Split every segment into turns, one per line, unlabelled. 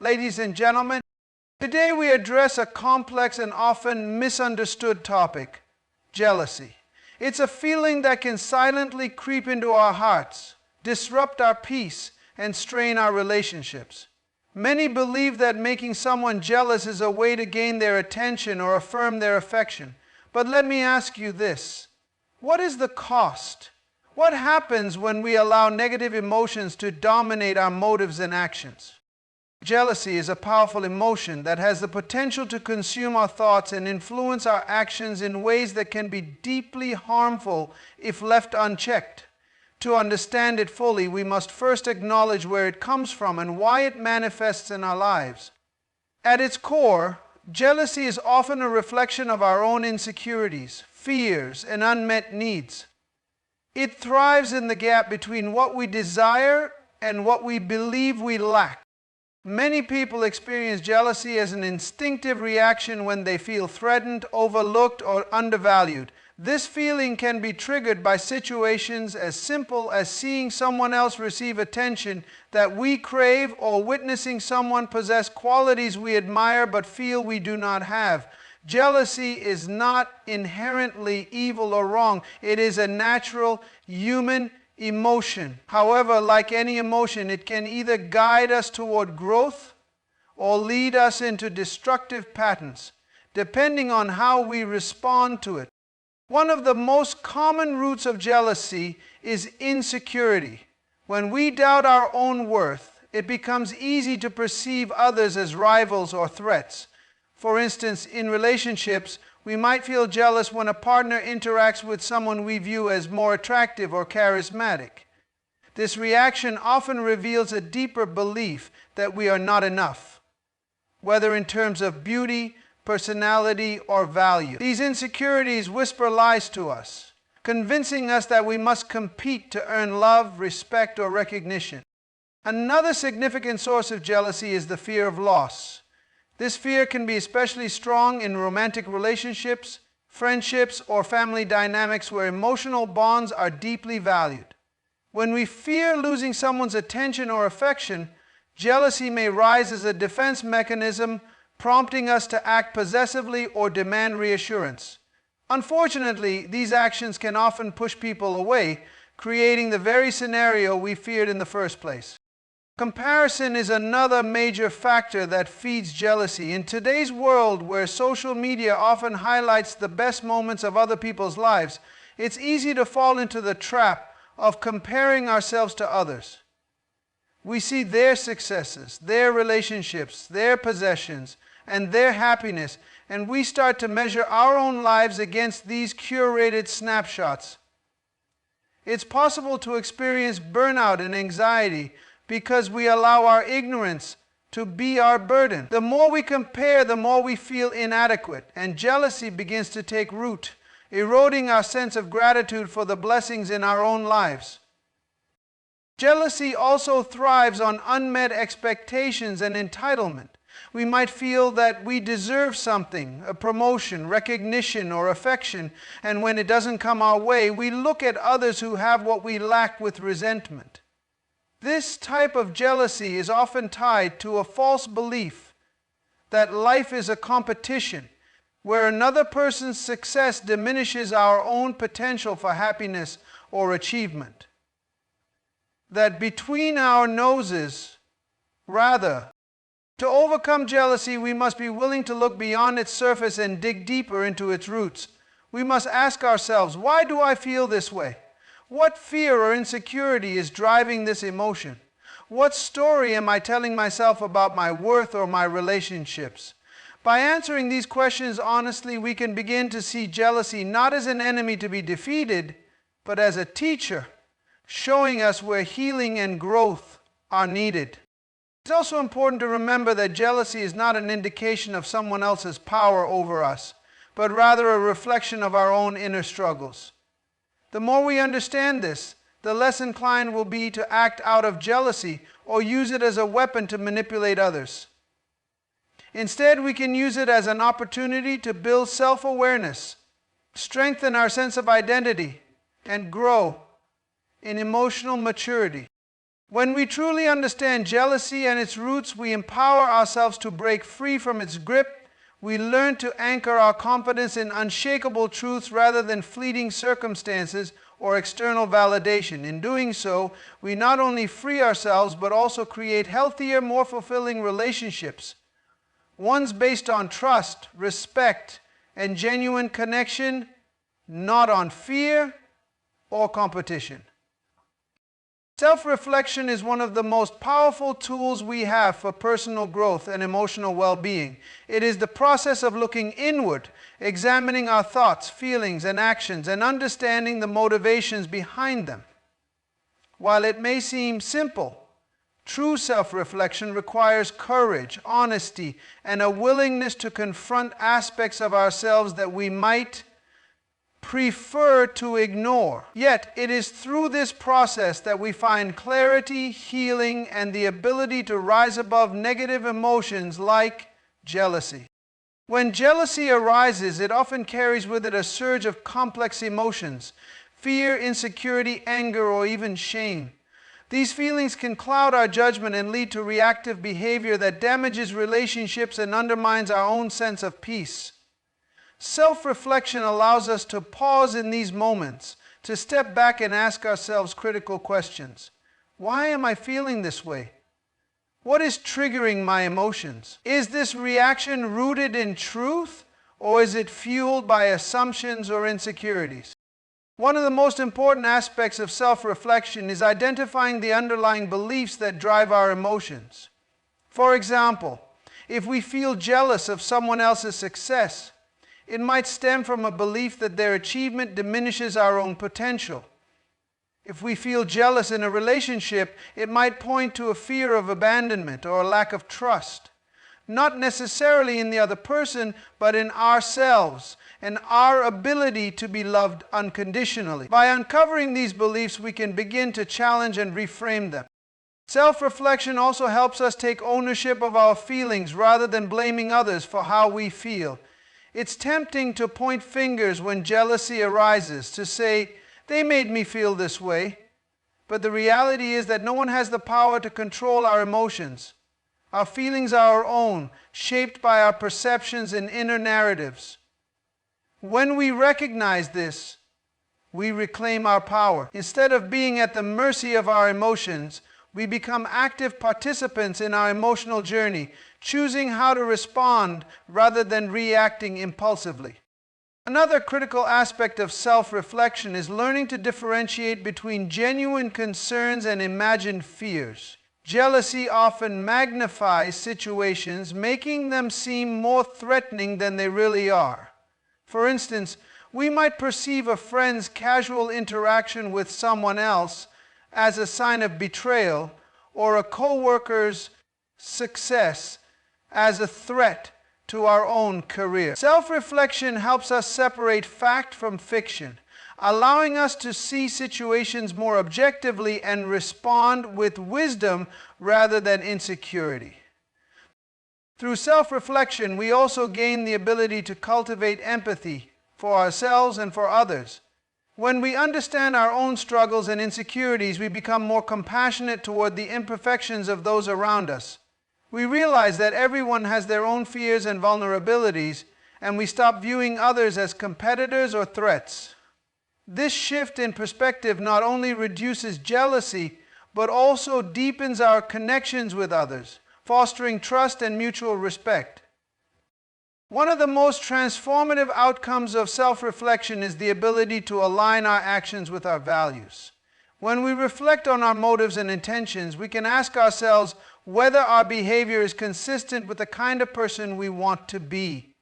Ladies and gentlemen, today we address a complex and often misunderstood topic, jealousy. It's a feeling that can silently creep into our hearts, disrupt our peace, and strain our relationships. Many believe that making someone jealous is a way to gain their attention or affirm their affection. But let me ask you this: what is the cost? What happens when we allow negative emotions to dominate our motives and actions? Jealousy is a powerful emotion that has the potential to consume our thoughts and influence our actions in ways that can be deeply harmful if left unchecked. To understand it fully, we must first acknowledge where it comes from and why it manifests in our lives. At its core, jealousy is often a reflection of our own insecurities, fears, and unmet needs. It thrives in the gap between what we desire and what we believe we lack. Many people experience jealousy as an instinctive reaction when they feel threatened, overlooked, or undervalued. This feeling can be triggered by situations as simple as seeing someone else receive attention that we crave, or witnessing someone possess qualities we admire but feel we do not have. Jealousy is not inherently evil or wrong. It is a natural human emotion. However, like any emotion, it can either guide us toward growth or lead us into destructive patterns, depending on how we respond to it. One of the most common roots of jealousy is insecurity. When we doubt our own worth, it becomes easy to perceive others as rivals or threats. For instance, in relationships, we might feel jealous when a partner interacts with someone we view as more attractive or charismatic. This reaction often reveals a deeper belief that we are not enough, whether in terms of beauty, personality, or value. These insecurities whisper lies to us, convincing us that we must compete to earn love, respect, or recognition. Another significant source of jealousy is the fear of loss. This fear can be especially strong in romantic relationships, friendships, or family dynamics where emotional bonds are deeply valued. When we fear losing someone's attention or affection, jealousy may rise as a defense mechanism, prompting us to act possessively or demand reassurance. Unfortunately, these actions can often push people away, creating the very scenario we feared in the first place. Comparison is another major factor that feeds jealousy. In today's world, where social media often highlights the best moments of other people's lives, it's easy to fall into the trap of comparing ourselves to others. We see their successes, their relationships, their possessions, and their happiness, and we start to measure our own lives against these curated snapshots. It's possible to experience burnout and anxiety because we allow our ignorance to be our burden. The more we compare, the more we feel inadequate, and jealousy begins to take root, eroding our sense of gratitude for the blessings in our own lives. Jealousy also thrives on unmet expectations and entitlement. We might feel that we deserve something, a promotion, recognition, or affection, and when it doesn't come our way, we look at others who have what we lack with resentment. This type of jealousy is often tied to a false belief that life is a competition, where another person's success diminishes our own potential for happiness or achievement. That between our noses, rather, to overcome jealousy, we must be willing to look beyond its surface and dig deeper into its roots. We must ask ourselves, why do I feel this way? What fear or insecurity is driving this emotion? What story am I telling myself about my worth or my relationships? By answering these questions honestly, we can begin to see jealousy not as an enemy to be defeated, but as a teacher, showing us where healing and growth are needed. It's also important to remember that jealousy is not an indication of someone else's power over us, but rather a reflection of our own inner struggles. The more we understand this, the less inclined we'll be to act out of jealousy or use it as a weapon to manipulate others. Instead, we can use it as an opportunity to build self-awareness, strengthen our sense of identity, and grow in emotional maturity. When we truly understand jealousy and its roots, we empower ourselves to break free from its grip. We learn to anchor our confidence in unshakable truths rather than fleeting circumstances or external validation. In doing so, we not only free ourselves but also create healthier, more fulfilling relationships. Ones based on trust, respect, and genuine connection, not on fear or competition. Self-reflection is one of the most powerful tools we have for personal growth and emotional well-being. It is the process of looking inward, examining our thoughts, feelings, and actions, and understanding the motivations behind them. While it may seem simple, true self-reflection requires courage, honesty, and a willingness to confront aspects of ourselves that we might prefer to ignore. Yet, it is through this process that we find clarity, healing, and the ability to rise above negative emotions like jealousy. When jealousy arises, it often carries with it a surge of complex emotions: fear, insecurity, anger, or even shame. These feelings can cloud our judgment and lead to reactive behavior that damages relationships and undermines our own sense of peace. Self-reflection allows us to pause in these moments, to step back and ask ourselves critical questions. Why am I feeling this way? What is triggering my emotions? Is this reaction rooted in truth, or is it fueled by assumptions or insecurities? One of the most important aspects of self-reflection is identifying the underlying beliefs that drive our emotions. For example, if we feel jealous of someone else's success, it might stem from a belief that their achievement diminishes our own potential. If we feel jealous in a relationship, it might point to a fear of abandonment or a lack of trust, not necessarily in the other person, but in ourselves and our ability to be loved unconditionally. By uncovering these beliefs, we can begin to challenge and reframe them. Self-reflection also helps us take ownership of our feelings rather than blaming others for how we feel. It's tempting to point fingers when jealousy arises, to say, "They made me feel this way." But the reality is that no one has the power to control our emotions. Our feelings are our own, shaped by our perceptions and inner narratives. When we recognize this, we reclaim our power. Instead of being at the mercy of our emotions, we become active participants in our emotional journey, choosing how to respond rather than reacting impulsively. Another critical aspect of self-reflection is learning to differentiate between genuine concerns and imagined fears. Jealousy often magnifies situations, making them seem more threatening than they really are. For instance, we might perceive a friend's casual interaction with someone else as a sign of betrayal, or a co-worker's success as a threat to our own career. Self-reflection helps us separate fact from fiction, allowing us to see situations more objectively and respond with wisdom rather than insecurity. Through self-reflection, we also gain the ability to cultivate empathy for ourselves and for others. When we understand our own struggles and insecurities, we become more compassionate toward the imperfections of those around us. We realize that everyone has their own fears and vulnerabilities, and we stop viewing others as competitors or threats. This shift in perspective not only reduces jealousy, but also deepens our connections with others, fostering trust and mutual respect. One of the most transformative outcomes of self-reflection is the ability to align our actions with our values. When we reflect on our motives and intentions, we can ask ourselves whether our behavior is consistent with the kind of person we want to be.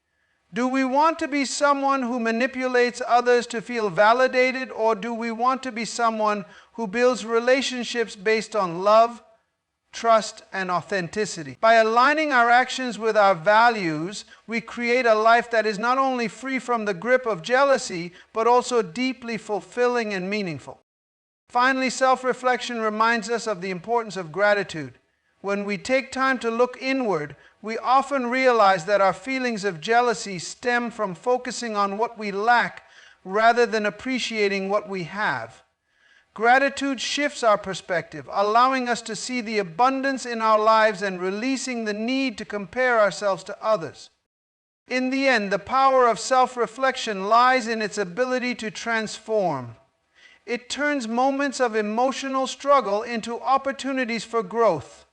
Do we want to be someone who manipulates others to feel validated, or do we want to be someone who builds relationships based on love, trust, and authenticity? By aligning our actions with our values, we create a life that is not only free from the grip of jealousy, but also deeply fulfilling and meaningful. Finally, self-reflection reminds us of the importance of gratitude. When we take time to look inward, we often realize that our feelings of jealousy stem from focusing on what we lack rather than appreciating what we have. Gratitude shifts our perspective, allowing us to see the abundance in our lives and releasing the need to compare ourselves to others. In the end, the power of self-reflection lies in its ability to transform. It turns moments of emotional struggle into opportunities for growth,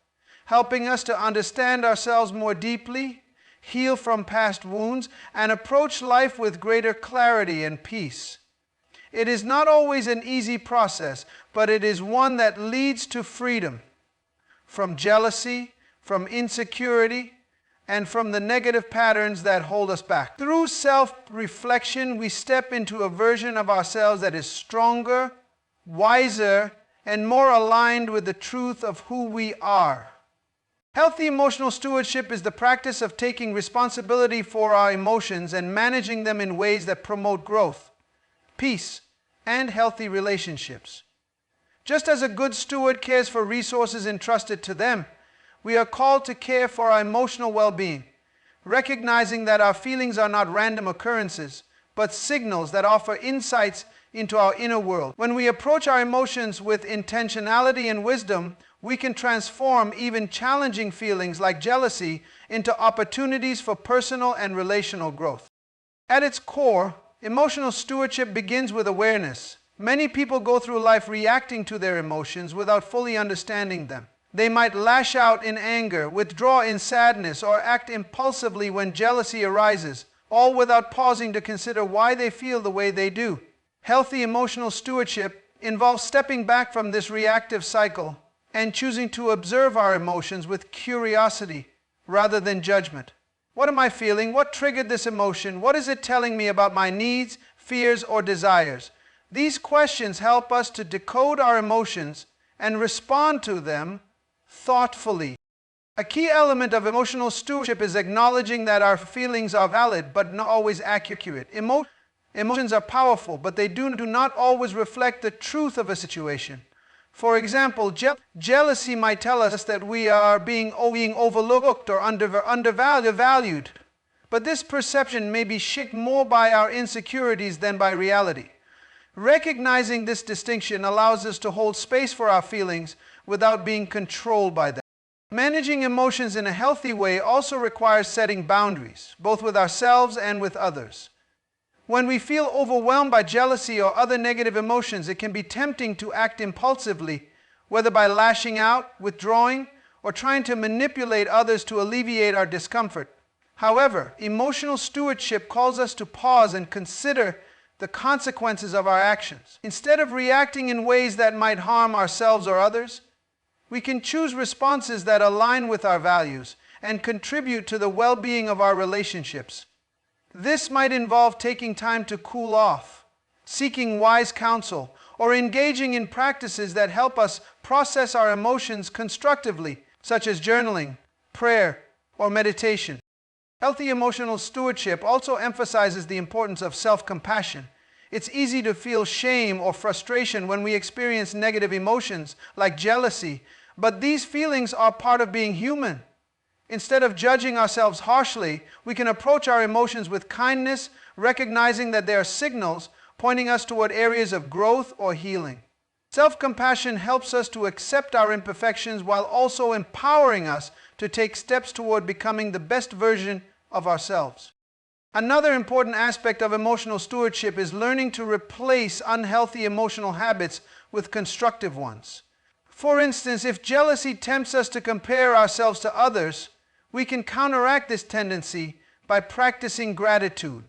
helping us to understand ourselves more deeply, heal from past wounds, and approach life with greater clarity and peace. It is not always an easy process, but it is one that leads to freedom from jealousy, from insecurity, and from the negative patterns that hold us back. Through self-reflection, we step into a version of ourselves that is stronger, wiser, and more aligned with the truth of who we are. Healthy emotional stewardship is the practice of taking responsibility for our emotions and managing them in ways that promote growth, peace, and healthy relationships. Just as a good steward cares for resources entrusted to them, we are called to care for our emotional well-being, recognizing that our feelings are not random occurrences, but signals that offer insights into our inner world. When we approach our emotions with intentionality and wisdom, we can transform even challenging feelings like jealousy into opportunities for personal and relational growth. At its core, emotional stewardship begins with awareness. Many people go through life reacting to their emotions without fully understanding them. They might lash out in anger, withdraw in sadness, or act impulsively when jealousy arises, all without pausing to consider why they feel the way they do. Healthy emotional stewardship involves stepping back from this reactive cycle and choosing to observe our emotions with curiosity rather than judgment. What am I feeling? What triggered this emotion? What is it telling me about my needs, fears, or desires? These questions help us to decode our emotions and respond to them thoughtfully. A key element of emotional stewardship is acknowledging that our feelings are valid but not always accurate. Emotions are powerful, but they do not always reflect the truth of a situation. For example, jealousy might tell us that we are being overlooked or undervalued, but this perception may be shaped more by our insecurities than by reality. Recognizing this distinction allows us to hold space for our feelings without being controlled by them. Managing emotions in a healthy way also requires setting boundaries, both with ourselves and with others. When we feel overwhelmed by jealousy or other negative emotions, it can be tempting to act impulsively, whether by lashing out, withdrawing, or trying to manipulate others to alleviate our discomfort. However, emotional stewardship calls us to pause and consider the consequences of our actions. Instead of reacting in ways that might harm ourselves or others, we can choose responses that align with our values and contribute to the well-being of our relationships. This might involve taking time to cool off, seeking wise counsel, or engaging in practices that help us process our emotions constructively, such as journaling, prayer, or meditation. Healthy emotional stewardship also emphasizes the importance of self-compassion. It's easy to feel shame or frustration when we experience negative emotions like jealousy, but these feelings are part of being human. Instead of judging ourselves harshly, we can approach our emotions with kindness, recognizing that they are signals pointing us toward areas of growth or healing. Self-compassion helps us to accept our imperfections while also empowering us to take steps toward becoming the best version of ourselves. Another important aspect of emotional stewardship is learning to replace unhealthy emotional habits with constructive ones. For instance, if jealousy tempts us to compare ourselves to others, we can counteract this tendency by practicing gratitude.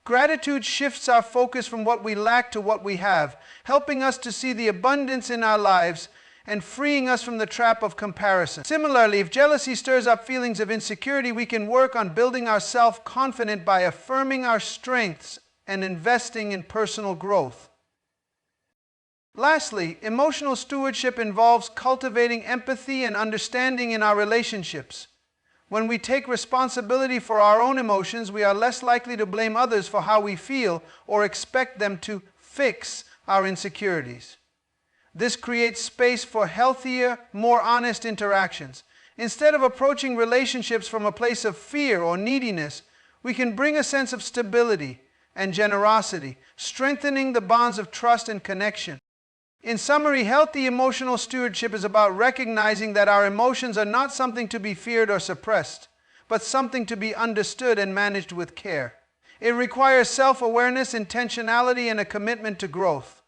Gratitude shifts our focus from what we lack to what we have, helping us to see the abundance in our lives and freeing us from the trap of comparison. Similarly, if jealousy stirs up feelings of insecurity, we can work on building our self-confidence by affirming our strengths and investing in personal growth. Lastly, emotional stewardship involves cultivating empathy and understanding in our relationships. When we take responsibility for our own emotions, we are less likely to blame others for how we feel or expect them to fix our insecurities. This creates space for healthier, more honest interactions. Instead of approaching relationships from a place of fear or neediness, we can bring a sense of stability and generosity, strengthening the bonds of trust and connection. In summary, healthy emotional stewardship is about recognizing that our emotions are not something to be feared or suppressed, but something to be understood and managed with care. It requires self-awareness, intentionality, and a commitment to growth.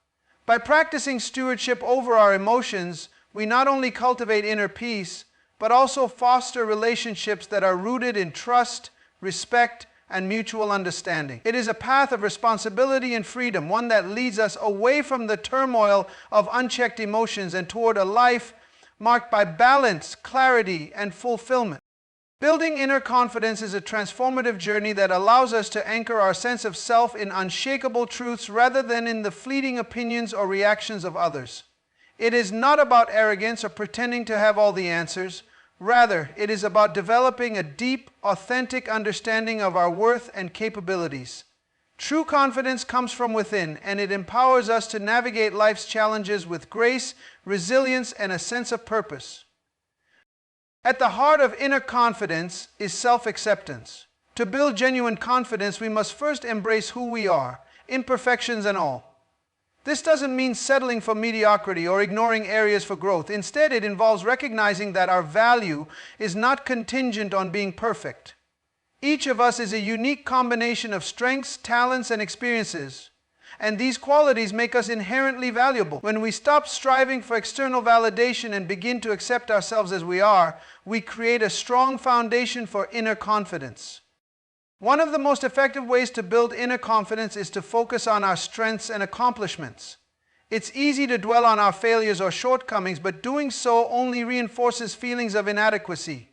By practicing stewardship over our emotions, we not only cultivate inner peace, but also foster relationships that are rooted in trust, respect, and mutual understanding. It is a path of responsibility and freedom, one that leads us away from the turmoil of unchecked emotions and toward a life marked by balance, clarity, and fulfillment. Building inner confidence is a transformative journey that allows us to anchor our sense of self in unshakable truths rather than in the fleeting opinions or reactions of others. It is not about arrogance or pretending to have all the answers. Rather, it is about developing a deep, authentic understanding of our worth and capabilities. True confidence comes from within, and it empowers us to navigate life's challenges with grace, resilience, and a sense of purpose. At the heart of inner confidence is self-acceptance. To build genuine confidence, we must first embrace who we are, imperfections and all. This doesn't mean settling for mediocrity or ignoring areas for growth. Instead, it involves recognizing that our value is not contingent on being perfect. Each of us is a unique combination of strengths, talents, and experiences, and these qualities make us inherently valuable. When we stop striving for external validation and begin to accept ourselves as we are, we create a strong foundation for inner confidence. One of the most effective ways to build inner confidence is to focus on our strengths and accomplishments. It's easy to dwell on our failures or shortcomings, but doing so only reinforces feelings of inadequacy.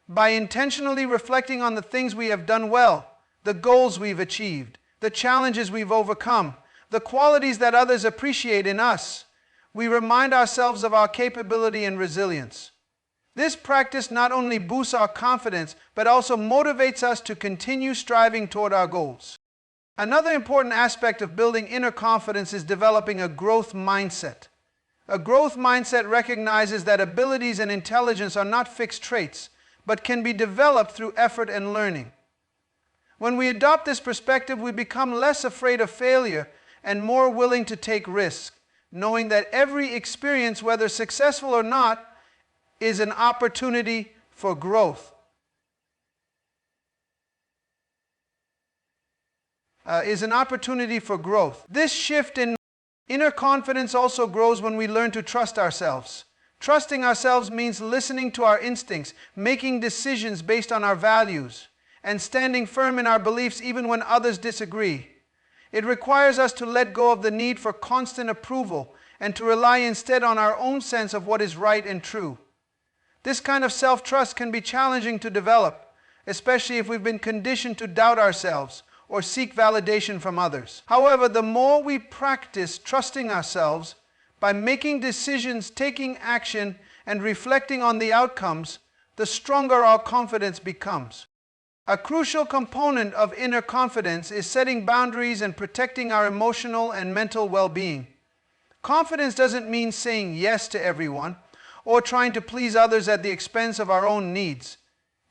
By intentionally reflecting on the things we have done well, the goals we've achieved, the challenges we've overcome, the qualities that others appreciate in us, we remind ourselves of our capability and resilience. This practice not only boosts our confidence, but also motivates us to continue striving toward our goals. Another important aspect of building inner confidence is developing a growth mindset. A growth mindset recognizes that abilities and intelligence are not fixed traits, but can be developed through effort and learning. When we adopt this perspective, we become less afraid of failure and more willing to take risks, knowing that every experience, whether successful or not, is an opportunity for growth. This shift in inner confidence also grows when we learn to trust ourselves. Trusting ourselves means listening to our instincts, making decisions based on our values, and standing firm in our beliefs even when others disagree. It requires us to let go of the need for constant approval and to rely instead on our own sense of what is right and true. This kind of self-trust can be challenging to develop, especially if we've been conditioned to doubt ourselves or seek validation from others. However, the more we practice trusting ourselves by making decisions, taking action, and reflecting on the outcomes, the stronger our confidence becomes. A crucial component of inner confidence is setting boundaries and protecting our emotional and mental well-being. Confidence doesn't mean saying yes to everyone, or trying to please others at the expense of our own needs.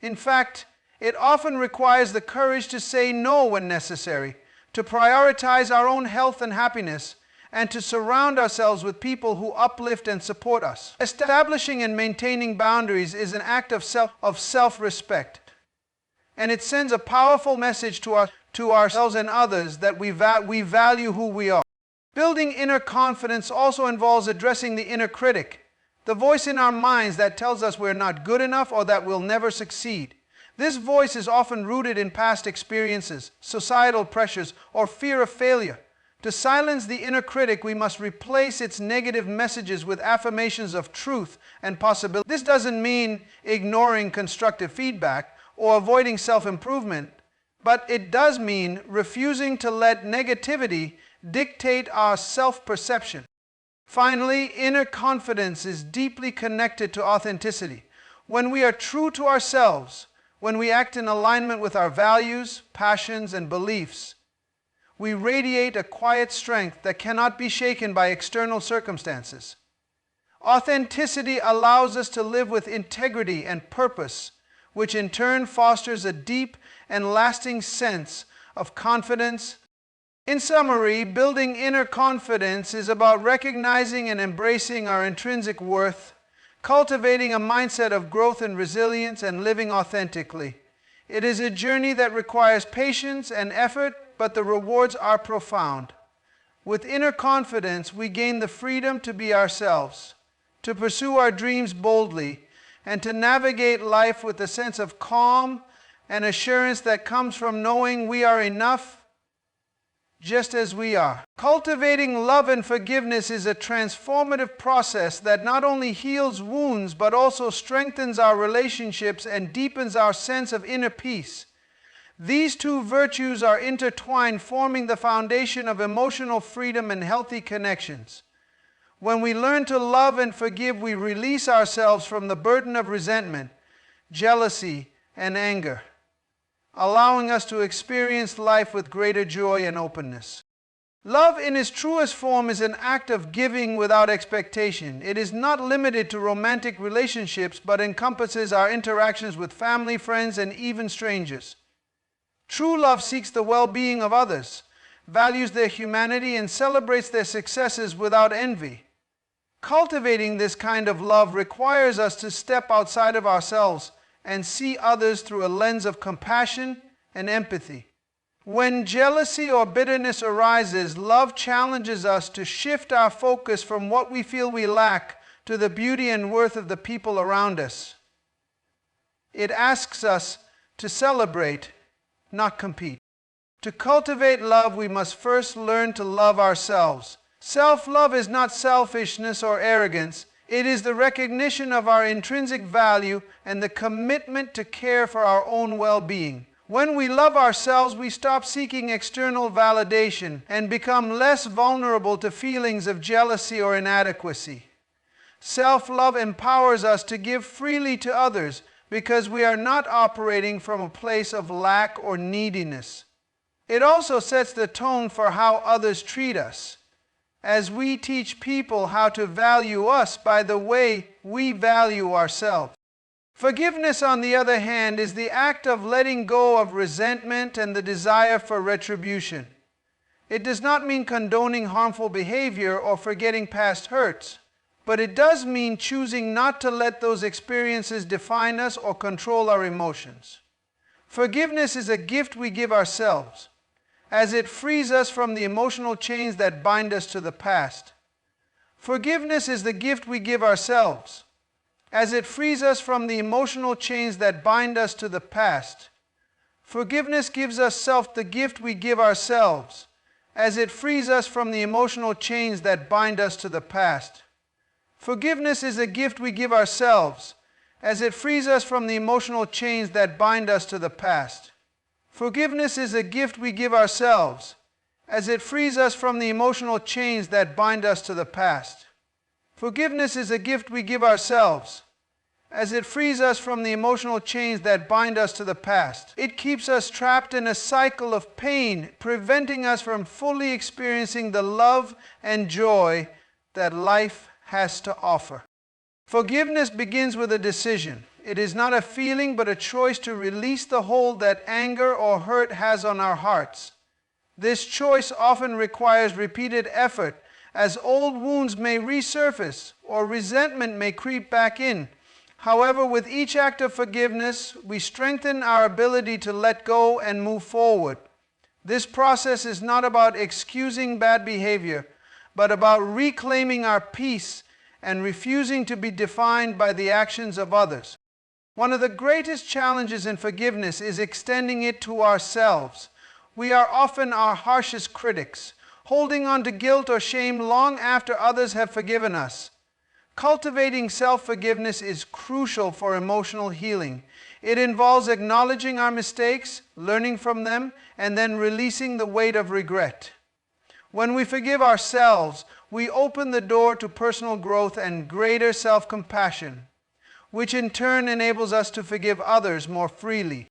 In fact, it often requires the courage to say no when necessary, to prioritize our own health and happiness, and to surround ourselves with people who uplift and support us. Establishing and maintaining boundaries is an act of self-respect, and it sends a powerful message to ourselves and others that we value who we are. Building inner confidence also involves addressing the inner critic, the voice in our minds that tells us we're not good enough or that we'll never succeed. This voice is often rooted in past experiences, societal pressures, or fear of failure. To silence the inner critic, we must replace its negative messages with affirmations of truth and possibility. This doesn't mean ignoring constructive feedback or avoiding self-improvement, but it does mean refusing to let negativity dictate our self-perception. Finally, inner confidence is deeply connected to authenticity. When we are true to ourselves, when we act in alignment with our values, passions, and beliefs, we radiate a quiet strength that cannot be shaken by external circumstances. Authenticity allows us to live with integrity and purpose, which in turn fosters a deep and lasting sense of confidence In summary, building inner confidence is about recognizing and embracing our intrinsic worth, cultivating a mindset of growth and resilience, and living authentically. It is a journey that requires patience and effort, but the rewards are profound. With inner confidence, we gain the freedom to be ourselves, to pursue our dreams boldly, and to navigate life with a sense of calm and assurance that comes from knowing we are enough just as we are. Cultivating love and forgiveness is a transformative process that not only heals wounds but also strengthens our relationships and deepens our sense of inner peace. These two virtues are intertwined, forming the foundation of emotional freedom and healthy connections. When we learn to love and forgive, we release ourselves from the burden of resentment, jealousy, and anger, allowing us to experience life with greater joy and openness. Love in its truest form is an act of giving without expectation. It is not limited to romantic relationships, but encompasses our interactions with family, friends, and even strangers. True love seeks the well-being of others, values their humanity, and celebrates their successes without envy. Cultivating this kind of love requires us to step outside of ourselves and see others through a lens of compassion and empathy. When jealousy or bitterness arises, love challenges us to shift our focus from what we feel we lack to the beauty and worth of the people around us. It asks us to celebrate, not compete. To cultivate love, we must first learn to love ourselves. Self-love is not selfishness or arrogance. It is the recognition of our intrinsic value and the commitment to care for our own well-being. When we love ourselves, we stop seeking external validation and become less vulnerable to feelings of jealousy or inadequacy. Self-love empowers us to give freely to others because we are not operating from a place of lack or neediness. It also sets the tone for how others treat us, as we teach people how to value us by the way we value ourselves. Forgiveness, on the other hand, is the act of letting go of resentment and the desire for retribution. It does not mean condoning harmful behavior or forgetting past hurts, but it does mean choosing not to let those experiences define us or control our emotions. Forgiveness is a gift we give ourselves, as it frees us from the emotional chains that bind us to the past. Forgiveness is the gift we give ourselves, as it frees us from the emotional chains that bind us to the past. Forgiveness gives us the gift we give ourselves, as it frees us from the emotional chains that bind us to the past. Forgiveness is a gift we give ourselves, as it frees us from the emotional chains that bind us to the past. Forgiveness is a gift we give ourselves, as it frees us from the emotional chains that bind us to the past. Forgiveness is a gift we give ourselves, as it frees us from the emotional chains that bind us to the past. It keeps us trapped in a cycle of pain, preventing us from fully experiencing the love and joy that life has to offer. Forgiveness begins with a decision. It is not a feeling, but a choice to release the hold that anger or hurt has on our hearts. This choice often requires repeated effort, as old wounds may resurface or resentment may creep back in. However, with each act of forgiveness, we strengthen our ability to let go and move forward. This process is not about excusing bad behavior, but about reclaiming our peace and refusing to be defined by the actions of others. One of the greatest challenges in forgiveness is extending it to ourselves. We are often our harshest critics, holding on to guilt or shame long after others have forgiven us. Cultivating self-forgiveness is crucial for emotional healing. It involves acknowledging our mistakes, learning from them, and then releasing the weight of regret. When we forgive ourselves, we open the door to personal growth and greater self-compassion, which in turn enables us to forgive others more freely.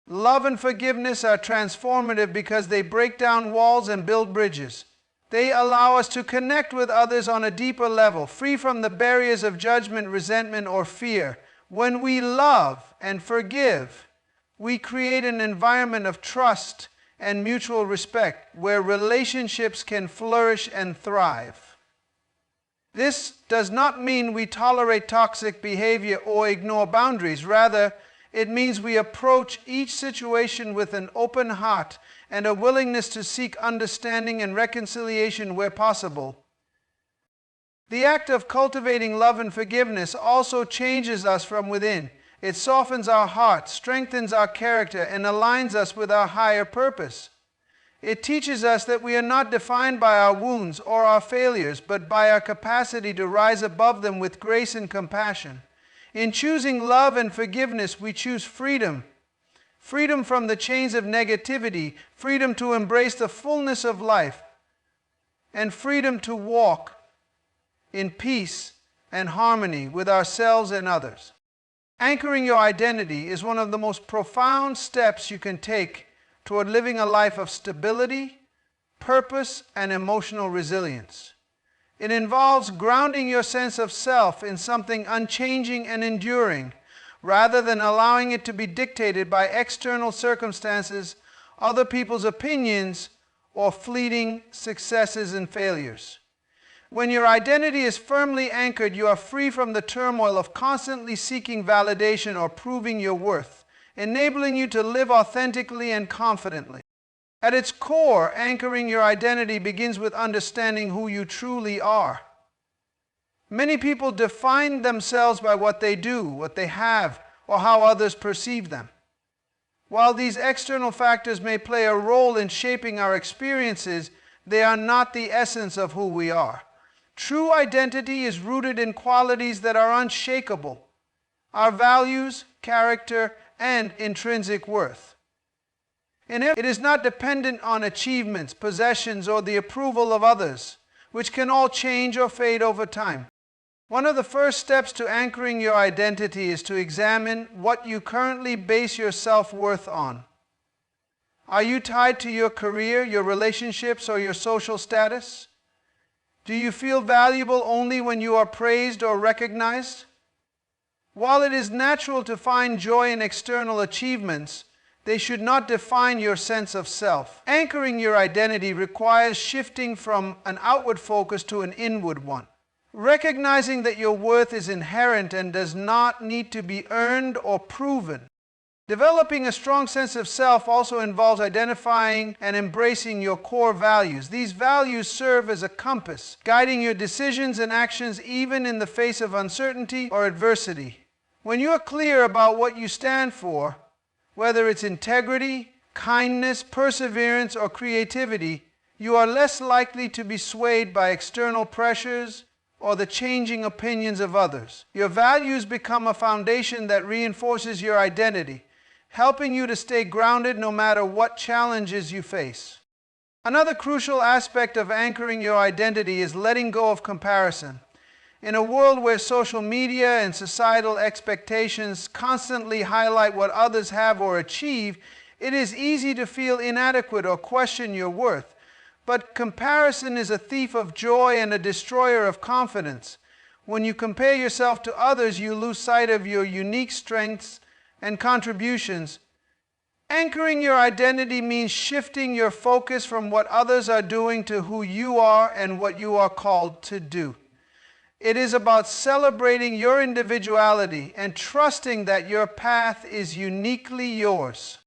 Love and forgiveness are transformative because they break down walls and build bridges. They allow us to connect with others on a deeper level, free from the barriers of judgment, resentment, or fear. When we love and forgive, we create an environment of trust and mutual respect, where relationships can flourish and thrive. This does not mean we tolerate toxic behavior or ignore boundaries. Rather, it means we approach each situation with an open heart and a willingness to seek understanding and reconciliation where possible. The act of cultivating love and forgiveness also changes us from within. It softens our hearts, strengthens our character, and aligns us with our higher purpose. It teaches us that we are not defined by our wounds or our failures, but by our capacity to rise above them with grace and compassion. In choosing love and forgiveness, we choose freedom. Freedom from the chains of negativity, freedom to embrace the fullness of life, and freedom to walk in peace and harmony with ourselves and others. Anchoring your identity is one of the most profound steps you can take toward living a life of stability, purpose, and emotional resilience. It involves grounding your sense of self in something unchanging and enduring, rather than allowing it to be dictated by external circumstances, other people's opinions, or fleeting successes and failures. When your identity is firmly anchored, you are free from the turmoil of constantly seeking validation or proving your worth, enabling you to live authentically and confidently. At its core, anchoring your identity begins with understanding who you truly are. Many people define themselves by what they do, what they have, or how others perceive them. While these external factors may play a role in shaping our experiences, they are not the essence of who we are. True identity is rooted in qualities that are unshakable: our values, character, and intrinsic worth. It is not dependent on achievements, possessions, or the approval of others, which can all change or fade over time. One of the first steps to anchoring your identity is to examine what you currently base your self-worth on. Are you tied to your career, your relationships, or your social status? Do you feel valuable only when you are praised or recognized? While it is natural to find joy in external achievements, they should not define your sense of self. Anchoring your identity requires shifting from an outward focus to an inward one. Recognizing that your worth is inherent and does not need to be earned or proven. Developing a strong sense of self also involves identifying and embracing your core values. These values serve as a compass, guiding your decisions and actions even in the face of uncertainty or adversity. When you are clear about what you stand for, whether it's integrity, kindness, perseverance, or creativity, you are less likely to be swayed by external pressures or the changing opinions of others. Your values become a foundation that reinforces your identity, helping you to stay grounded no matter what challenges you face. Another crucial aspect of anchoring your identity is letting go of comparison. In a world where social media and societal expectations constantly highlight what others have or achieve, it is easy to feel inadequate or question your worth. But comparison is a thief of joy and a destroyer of confidence. When you compare yourself to others, you lose sight of your unique strengths and contributions. Anchoring your identity means shifting your focus from what others are doing to who you are and what you are called to do. It is about celebrating your individuality and trusting that your path is uniquely yours.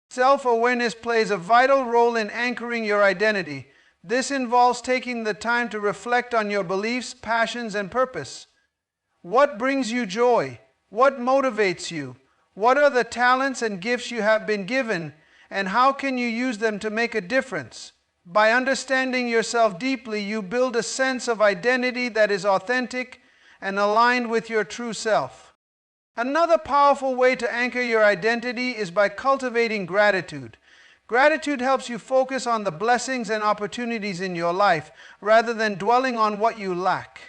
Self-awareness plays a vital role in anchoring your identity. This involves taking the time to reflect on your beliefs, passions, and purpose. What brings you joy? What motivates you? What are the talents and gifts you have been given, and how can you use them to make a difference? By understanding yourself deeply, you build a sense of identity that is authentic and aligned with your true self. Another powerful way to anchor your identity is by cultivating gratitude. Gratitude helps you focus on the blessings and opportunities in your life rather than dwelling on what you lack.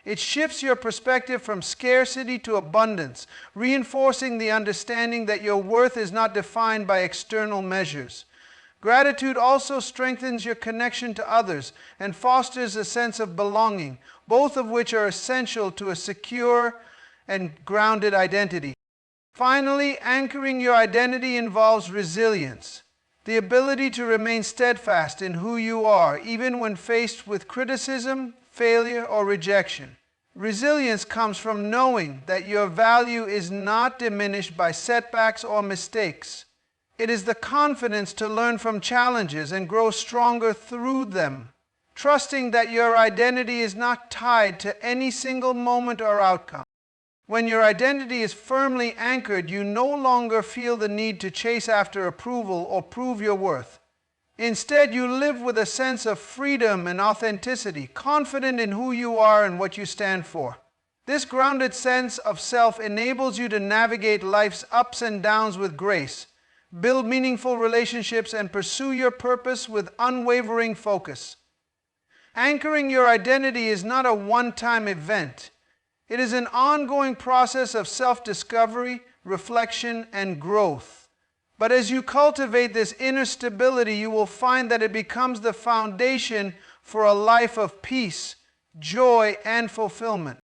It shifts your perspective from scarcity to abundance, reinforcing the understanding that your worth is not defined by external measures. Gratitude also strengthens your connection to others and fosters a sense of belonging, both of which are essential to a secure and grounded identity. Finally, anchoring your identity involves resilience. the ability to remain steadfast in who you are, even when faced with criticism, failure, or rejection. Resilience comes from knowing that your value is not diminished by setbacks or mistakes. It is the confidence to learn from challenges and grow stronger through them, trusting that your identity is not tied to any single moment or outcome. When your identity is firmly anchored, you no longer feel the need to chase after approval or prove your worth. Instead, you live with a sense of freedom and authenticity, confident in who you are and what you stand for. This grounded sense of self enables you to navigate life's ups and downs with grace, build meaningful relationships, and pursue your purpose with unwavering focus. Anchoring your identity is not a one-time event. It is an ongoing process of self-discovery, reflection, and growth. But as you cultivate this inner stability, you will find that it becomes the foundation for a life of peace, joy, and fulfillment.